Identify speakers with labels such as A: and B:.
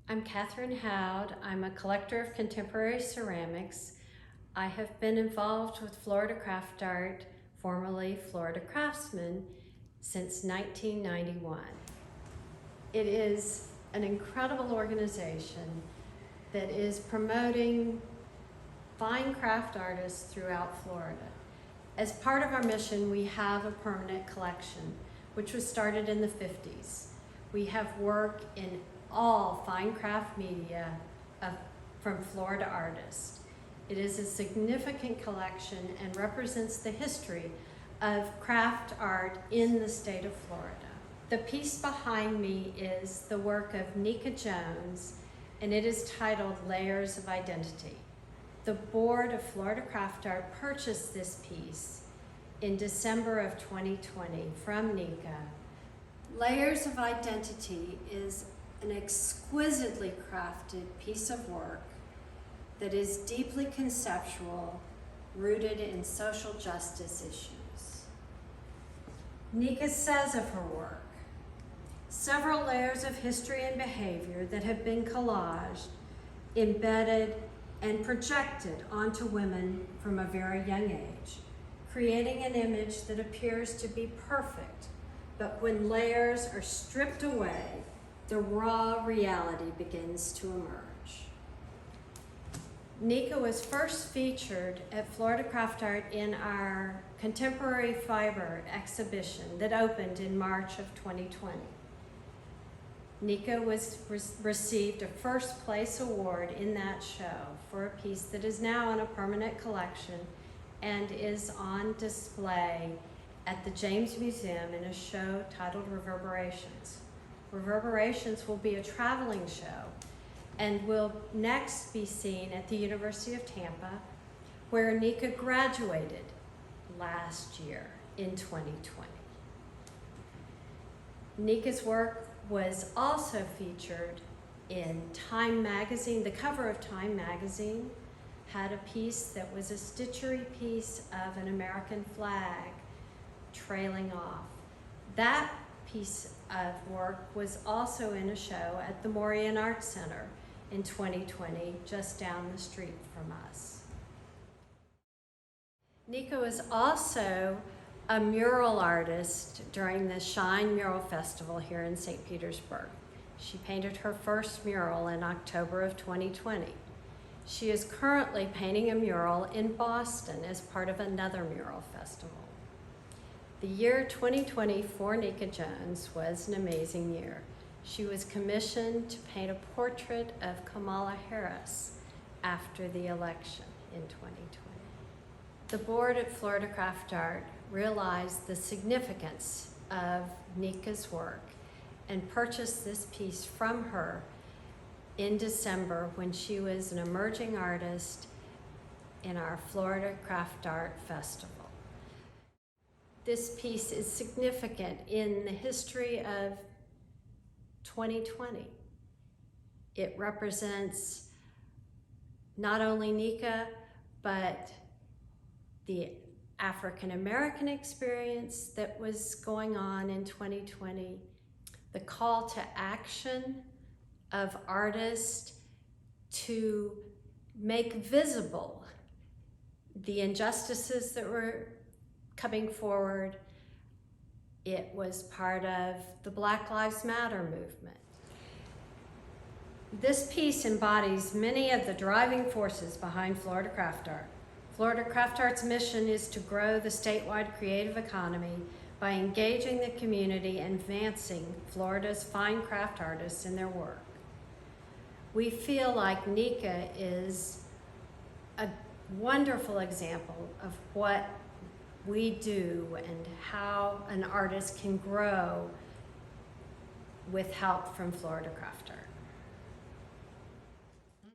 A: I'm Kathryn Howd. I'm a collector of contemporary ceramics. I have been involved with Florida Craft Art, formerly Florida Craftsman, since 1991. It is an incredible organization that is promoting fine craft artists throughout Florida. As part of our mission, we have a permanent collection, which was started in the 50s. We have work in all fine craft media from Florida artists. It is a significant collection and represents the history of craft art in the state of Florida. The piece behind me is the work of Nneka Jones, and it is titled Layers of Identity. The board of Florida Craft Art purchased this piece in December of 2020 from Nneka. Layers of Identity is an exquisitely crafted piece of work that is deeply conceptual, rooted in social justice issues. Nneka says of her work, several layers of history and behavior that have been collaged, embedded, and projected onto women from a very young age, creating an image that appears to be perfect, but when layers are stripped away, the raw reality begins to emerge. Nneka was first featured at Florida Craft Art in our Contemporary Fiber exhibition that opened in March of 2020. Nneka received a first place award in that show for a piece that is now in a permanent collection and is on display at the James Museum in a show titled Reverberations. Reverberations will be a traveling show and will next be seen at the University of Tampa, where Nneka graduated last year in 2020. Nneka's work was also featured in Time magazine. The cover of Time magazine had a piece that was a stitchery piece of an American flag trailing off. That piece of work was also in a show at the Morian Arts Center in 2020, just down the street from us. Nneka was also a mural artist during the Shine Mural Festival here in St. Petersburg. She painted her first mural in October of 2020. She is currently painting a mural in Boston as part of another mural festival. The year 2020 for Nneka Jones was an amazing year. She was commissioned to paint a portrait of Kamala Harris after the election in 2020. The board at Florida Craft Art realized the significance of Nneka's work and purchased this piece from her in December when she was an emerging artist in our Florida Craft Art Festival. This piece is significant in the history of 2020. It represents not only Nneka, but the African American experience that was going on in 2020, the call to action of artists to make visible the injustices that were coming forward. It was part of the Black Lives Matter movement. This piece embodies many of the driving forces behind Florida Craft Art. Florida Craft Art's mission is to grow the statewide creative economy by engaging the community and advancing Florida's fine craft artists in their work. We feel like Nneka is a wonderful example of what we do and how an artist can grow with help from Florida Craft Art.